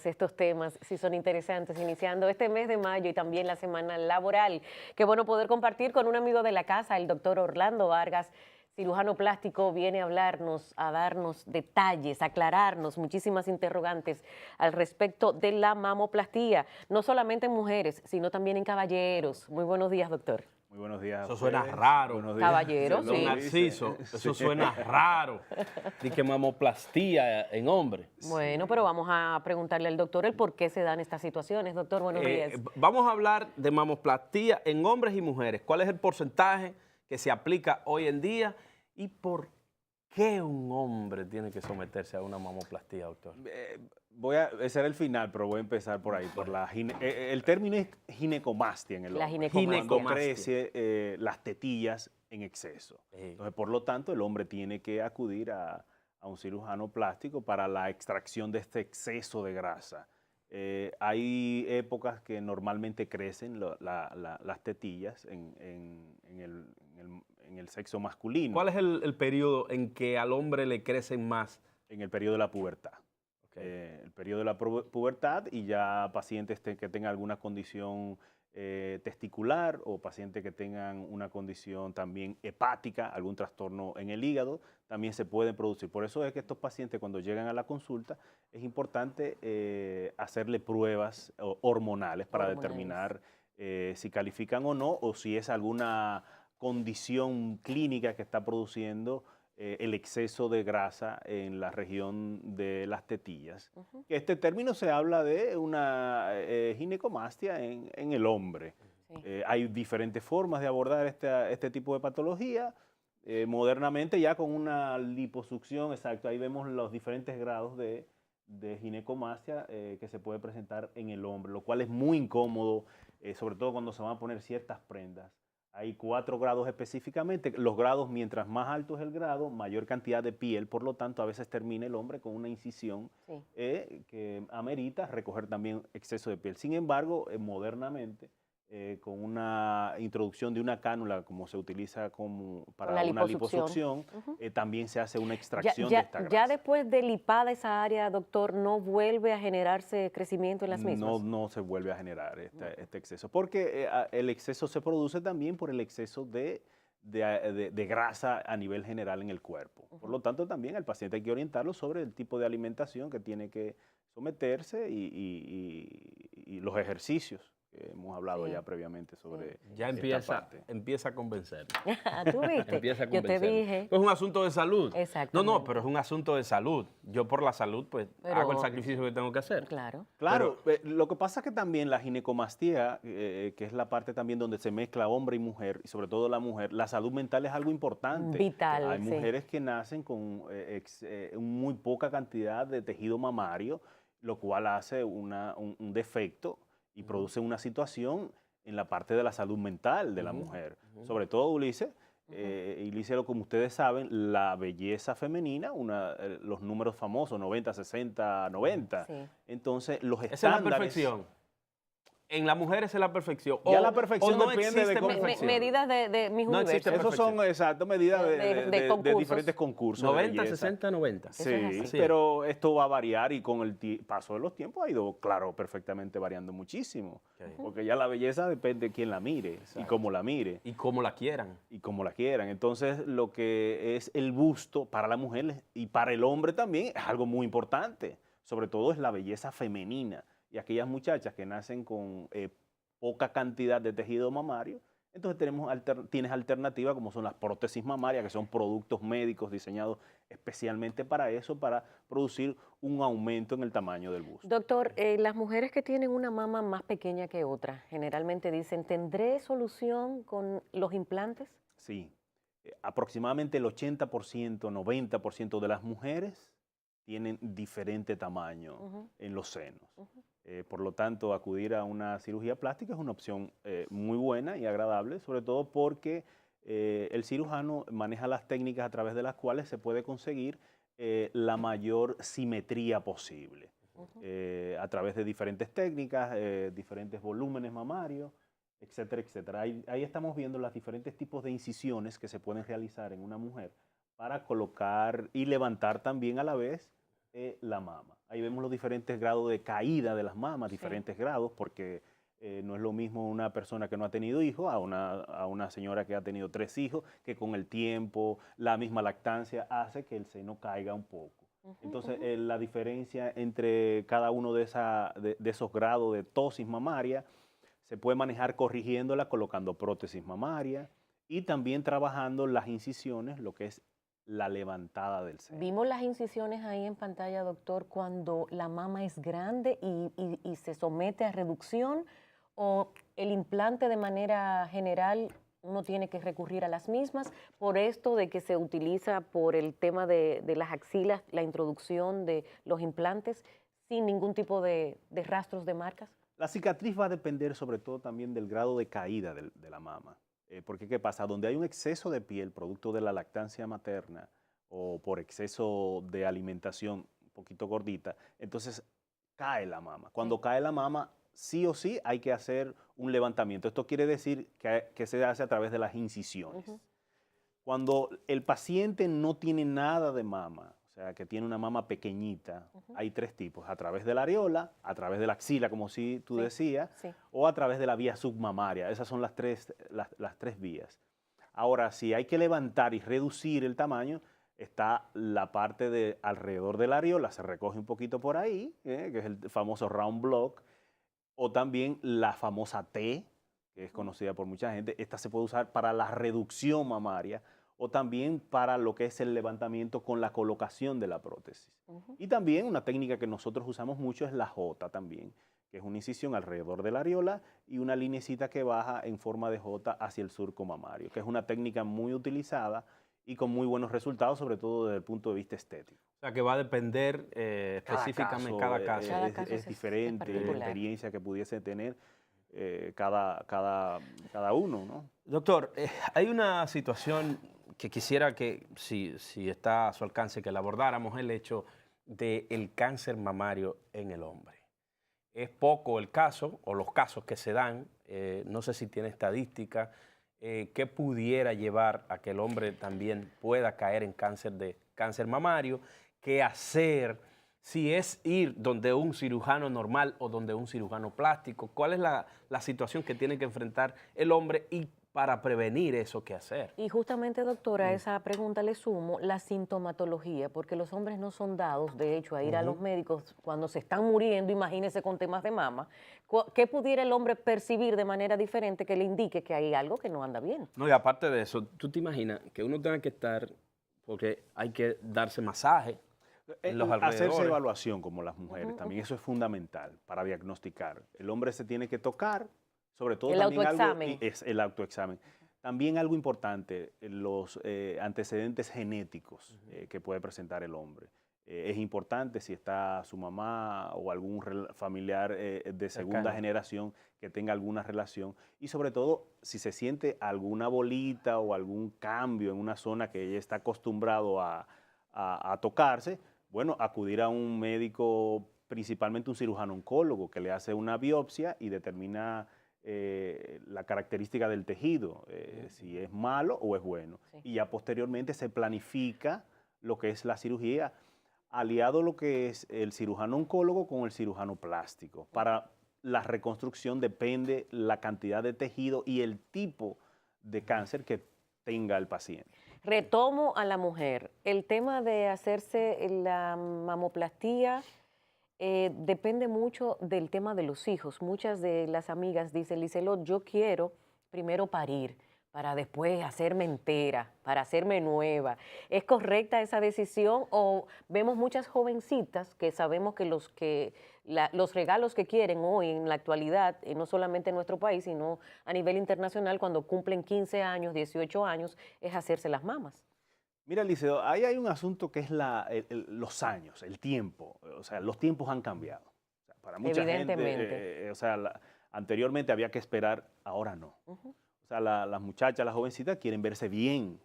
estos temas sí son interesantes, iniciando este mes de mayo y también la semana laboral. Qué bueno poder compartir con un amigo de la casa, el doctor Orlando Vargas, cirujano plástico, viene a hablarnos, a darnos detalles, a aclararnos muchísimas interrogantes al respecto de la mamoplastía, no solamente en mujeres, sino también en caballeros. Muy buenos días, doctor. Muy buenos días. Eso suena raro. Buenos días. Caballero, Don sí. Narciso, eso suena raro. Di que mamoplastía en hombre. Bueno, pero vamos a preguntarle al doctor el por qué se dan estas situaciones. Doctor, buenos días. Vamos a hablar de mamoplastía en hombres y mujeres. ¿Cuál es el porcentaje que se aplica hoy en día y por qué un hombre tiene que someterse a una mamoplastía, doctor? Ese era el final, pero voy a empezar por ahí. El término es ginecomastia en el hombre. La ginecomastia. Cuando crece las tetillas en exceso. Entonces, por lo tanto, el hombre tiene que acudir a un cirujano plástico para la extracción de este exceso de grasa. Hay épocas que normalmente crecen las tetillas en el sexo masculino. ¿Cuál es el periodo en que al hombre le crecen más? En el periodo de la pubertad. El periodo de la pubertad, y ya pacientes que tengan alguna condición testicular o pacientes que tengan una condición también hepática, algún trastorno en el hígado, también se pueden producir. Por eso es que estos pacientes, cuando llegan a la consulta, es importante hacerle pruebas hormonales para determinar si califican o no, o si es alguna condición clínica que está produciendo el exceso de grasa en la región de las tetillas. Este término se habla de una ginecomastia en el hombre. Hay diferentes formas de abordar este tipo de patología. Modernamente ya con una liposucción, exacto, ahí vemos los diferentes grados de ginecomastia que se puede presentar en el hombre, lo cual es muy incómodo, sobre todo cuando se van a poner ciertas prendas. Hay 4 grados específicamente. Los grados, mientras más alto es el grado, mayor cantidad de piel. Por lo tanto, a veces termina el hombre con una incisión que amerita recoger también exceso de piel. Sin embargo, modernamente, con una introducción de una cánula, como se utiliza para una liposucción, también se hace una extracción de esta grasa. ¿Ya después de lipada esa área, doctor, no vuelve a generarse crecimiento en las mismas? No se vuelve a generar este exceso, porque el exceso se produce también por el exceso de grasa a nivel general en el cuerpo. Por lo tanto, también al paciente hay que orientarlo sobre el tipo de alimentación que tiene que someterse y los ejercicios. Hemos hablado ya previamente sobre ya empieza a convencer. ¿Tú viste? Empieza a Yo te dije. Es un asunto de salud. Exactamente. No, pero es un asunto de salud. Yo por la salud, pues, hago el sacrificio que tengo que hacer. Claro. Lo que pasa es que también la ginecomastía, que es la parte también donde se mezcla hombre y mujer, y sobre todo la mujer, la salud mental es algo importante. Vital, Hay mujeres que nacen con muy poca cantidad de tejido mamario, lo cual hace un defecto y produce una situación en la parte de la salud mental de la mujer. Sobre todo, Ulises, como ustedes saben, la belleza femenina, los números famosos, 90, 60, 90. Sí. Entonces, los estándares... Esa es la perfección. En las mujeres es la perfección. Ya la perfección no depende de cómo... Medidas de mis no existe. Esos son, medidas de diferentes concursos. 90, 60, 90. Sí, pero esto va a variar y con el paso de los tiempos ha ido, claro, perfectamente variando muchísimo. Porque ya la belleza depende de quién la mire y cómo la mire. Y cómo la quieran. Entonces, lo que es el busto para la mujer y para el hombre también es algo muy importante. Sobre todo es la belleza femenina. Y aquellas muchachas que nacen con poca cantidad de tejido mamario, entonces tienes alternativas como son las prótesis mamarias, que son productos médicos diseñados especialmente para eso, para producir un aumento en el tamaño del busto. Doctor, las mujeres que tienen una mama más pequeña que otra, generalmente dicen, ¿tendré solución con los implantes? Sí, aproximadamente el 80%, 90% de las mujeres tienen diferente tamaño en los senos. Por lo tanto, acudir a una cirugía plástica es una opción muy buena y agradable, sobre todo porque el cirujano maneja las técnicas a través de las cuales se puede conseguir la mayor simetría posible. A través de diferentes técnicas, diferentes volúmenes mamarios, etcétera, etcétera. Ahí estamos viendo los diferentes tipos de incisiones que se pueden realizar en una mujer para colocar y levantar también a la vez la mama. Ahí vemos los diferentes grados de caída de las mamas, diferentes grados, porque no es lo mismo una persona que no ha tenido hijos a una señora que ha tenido 3 hijos, que con el tiempo, la misma lactancia hace que el seno caiga un poco. Entonces, la diferencia entre cada uno de esos grados de ptosis mamaria se puede manejar corrigiéndola, colocando prótesis mamaria y también trabajando las incisiones, lo que es la levantada del seno. Vimos las incisiones ahí en pantalla, doctor, cuando la mama es grande y se somete a reducción, o el implante de manera general uno tiene que recurrir a las mismas por esto de que se utiliza por el tema de las axilas, la introducción de los implantes sin ningún tipo de rastros de marcas. La cicatriz va a depender sobre todo también del grado de caída de la mama. Porque ¿qué pasa? Donde hay un exceso de piel producto de la lactancia materna o por exceso de alimentación un poquito gordita, entonces cae la mama. Cuando cae la mama, sí o sí hay que hacer un levantamiento. Esto quiere decir que se hace a través de las incisiones. Cuando el paciente no tiene nada de mama, o sea, que tiene una mama pequeñita, hay 3 tipos: a través de la areola, a través de la axila, como si tú decías, o a través de la vía submamaria. Esas son las tres vías. Ahora, si hay que levantar y reducir el tamaño, está la parte de alrededor de la areola, se recoge un poquito por ahí, que es el famoso round block, o también la famosa T, que es conocida por mucha gente. Esta se puede usar para la reducción mamaria o también para lo que es el levantamiento con la colocación de la prótesis. Y también una técnica que nosotros usamos mucho es la J también, que es una incisión alrededor de la areola y una linecita que baja en forma de J hacia el surco mamario, que es una técnica muy utilizada y con muy buenos resultados, sobre todo desde el punto de vista estético. O sea, que va a depender específicamente cada caso. Es diferente la experiencia que pudiese tener cada uno, ¿no? Doctor, hay una situación que quisiera que, si está a su alcance, que la abordáramos, el hecho del cáncer mamario en el hombre. Es poco el caso, o los casos que se dan, no sé si tiene estadística, que pudiera llevar a que el hombre también pueda caer en cáncer mamario. ¿Qué hacer? Si es ir donde un cirujano normal o donde un cirujano plástico, ¿cuál es la situación que tiene que enfrentar el hombre y para prevenir eso, qué hacer? Y justamente, doctora, a esa pregunta le sumo la sintomatología, porque los hombres no son dados, de hecho, a ir a los médicos cuando se están muriendo, imagínese con temas de mama. ¿Qué pudiera el hombre percibir de manera diferente que le indique que hay algo que no anda bien? No, y aparte de eso, ¿tú te imaginas que uno tenga que estar, porque hay que darse masaje en los alrededores? Hacerse evaluación como las mujeres, también eso es fundamental para diagnosticar. El hombre se tiene que tocar, sobre todo el también autoexamen. es el autoexamen. También algo importante, los antecedentes genéticos que puede presentar el hombre. Es importante si está su mamá o algún familiar de segunda generación que tenga alguna relación, y sobre todo si se siente alguna bolita o algún cambio en una zona que ella está acostumbrado a tocarse, bueno, acudir a un médico, principalmente un cirujano oncólogo, que le hace una biopsia y determina la característica del tejido, si es malo o es bueno. Y ya posteriormente se planifica lo que es la cirugía, aliado lo que es el cirujano oncólogo con el cirujano plástico. Para la reconstrucción depende la cantidad de tejido y el tipo de cáncer que tenga el paciente. Retomo a la mujer. El tema de hacerse la mamoplastía depende mucho del tema de los hijos. Muchas de las amigas dicen, Liselot, yo quiero primero parir para después hacerme entera, para hacerme nueva. ¿Es correcta esa decisión o vemos muchas jovencitas que sabemos que los regalos que quieren hoy en la actualidad, no solamente en nuestro país, sino a nivel internacional, cuando cumplen 15 años, 18 años, es hacerse las mamas? Mira, Liceo, ahí hay un asunto que es los años, el tiempo. O sea, los tiempos han cambiado. O sea, para mucha gente, anteriormente había que esperar, ahora no. O sea, las muchachas, las jovencitas quieren verse bien,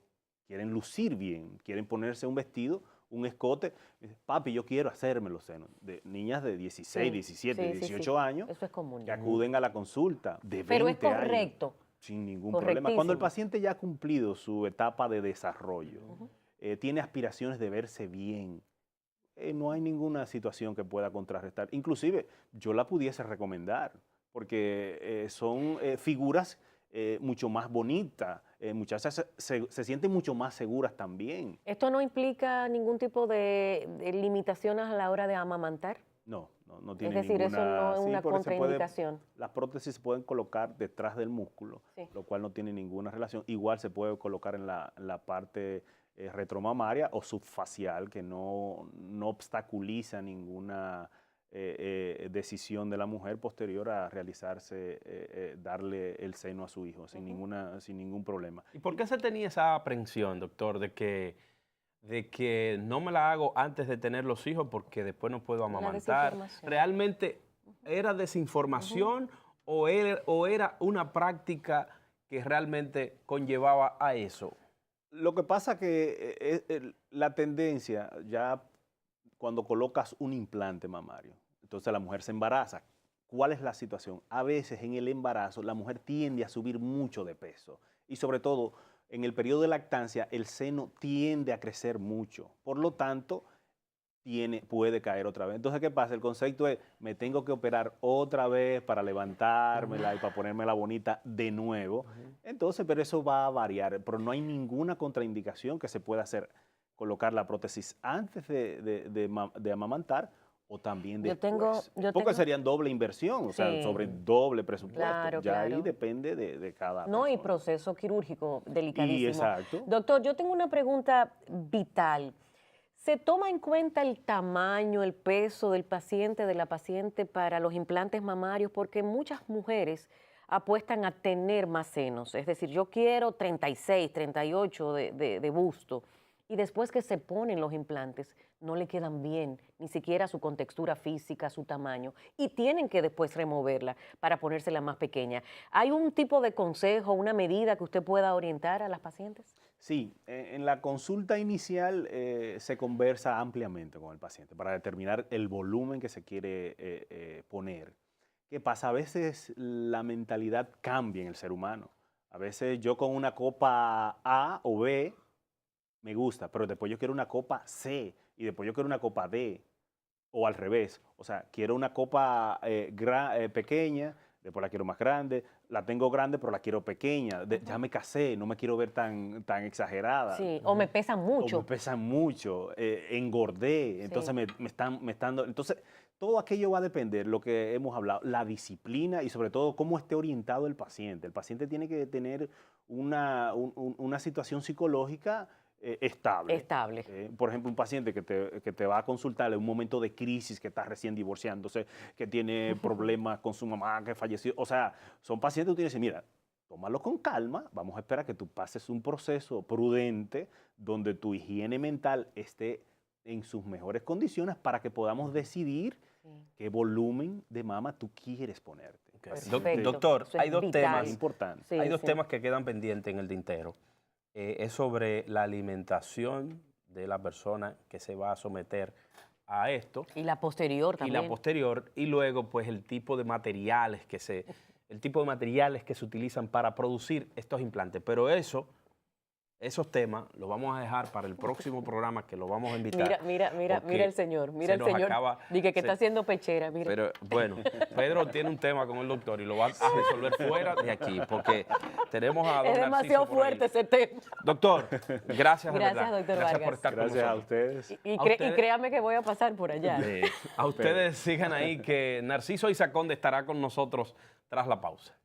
quieren lucir bien, quieren ponerse un vestido, un escote. Papi, yo quiero hacerme los senos. De niñas de 16, 17, 18 años, eso es común, que acuden a la consulta de 20 Pero es años. correcto. Sin ningún problema. Cuando el paciente ya ha cumplido su etapa de desarrollo, tiene aspiraciones de verse bien, no hay ninguna situación que pueda contrarrestar. Inclusive, yo la pudiese recomendar, porque son figuras mucho más bonitas, muchachas se sienten mucho más seguras también. ¿Esto no implica ningún tipo de limitaciones a la hora de amamantar? No tiene Es decir, ninguna... eso no es sí, una porque contraindicación. las prótesis se pueden colocar detrás del músculo, Sí. lo cual no tiene ninguna relación. Igual se puede colocar en la parte retromamaria o subfacial, que no obstaculiza ninguna decisión de la mujer posterior a realizarse, darle el seno a su hijo, sin ningún problema. ¿Y por qué se tenía esa aprensión, doctor, de que no me la hago antes de tener los hijos porque después no puedo amamantar? desinformación. ¿Realmente era desinformación o era una práctica que realmente conllevaba a eso? Lo que pasa que la tendencia, ya cuando colocas un implante mamario, entonces la mujer se embaraza. ¿Cuál es la situación? A veces en el embarazo la mujer tiende a subir mucho de peso y sobre todo en el periodo de lactancia el seno tiende a crecer mucho. Por lo tanto, puede caer otra vez. Entonces, ¿qué pasa? El concepto es, me tengo que operar otra vez para levantármela y para ponérmela bonita de nuevo. Entonces, pero eso va a variar, pero no hay ninguna contraindicación que se pueda hacer, colocar la prótesis antes de amamantar o también después. Porque serían doble inversión, o sea, sobre doble presupuesto. Claro, ya claro. Ahí depende de cada No, y persona. proceso quirúrgico delicadísimo. Exacto. Doctor, yo tengo una pregunta vital. ¿Se toma en cuenta el tamaño, el peso del paciente, de la paciente para los implantes mamarios? Porque muchas mujeres apuestan a tener más senos. Es decir, yo quiero 36, 38 de busto. Y después que se ponen los implantes, no le quedan bien, ni siquiera su contextura física, su tamaño. Y tienen que después removerla para ponérsela más pequeña. ¿Hay un tipo de consejo, una medida que usted pueda orientar a las pacientes? Sí, en la consulta inicial se conversa ampliamente con el paciente para determinar el volumen que se quiere poner. ¿Qué pasa? A veces la mentalidad cambia en el ser humano. A veces yo con una copa A o B me gusta, pero después yo quiero una copa C y después yo quiero una copa D o al revés. O sea, quiero una copa pequeña, después la quiero más grande, la tengo grande pero la quiero pequeña, ya me casé, no me quiero ver tan exagerada. Sí, o me pesan mucho. O me pesan mucho, engordé, entonces Sí. me están... Entonces, todo aquello va a depender, lo que hemos hablado, la disciplina y sobre todo cómo esté orientado el paciente. El paciente tiene que tener una situación psicológica estable. Estable. Por ejemplo, un paciente que te va a consultar en un momento de crisis, que está recién divorciándose, que tiene problemas con su mamá, que falleció. O sea, son pacientes que tú tienes que decir, mira, tómalo con calma, vamos a esperar que tú pases un proceso prudente donde tu higiene mental esté en sus mejores condiciones para que podamos decidir qué volumen de mama tú quieres ponerte. Doctor, hay dos temas importantes. Hay dos temas que quedan pendientes en el tintero. Es sobre la alimentación de la persona que se va a someter a esto. Y la posterior también. Y la posterior, y luego pues el tipo de materiales que se utilizan para producir estos implantes. Pero esos temas los vamos a dejar para el próximo programa, que lo vamos a invitar. Mira el señor, Dije que está haciendo pechera, mira. Pero bueno, Pedro tiene un tema con el doctor y lo va a resolver fuera de aquí, porque tenemos a don Es demasiado Narciso por ahí. fuerte ese tema. Doctor, gracias de Gracias, verdad. doctor Gracias Vargas. por estar con Gracias a nosotros. ustedes. Y ustedes- créame que voy a pasar por allá. A ustedes sigan ahí, que Narciso Isaconde estará con nosotros tras la pausa.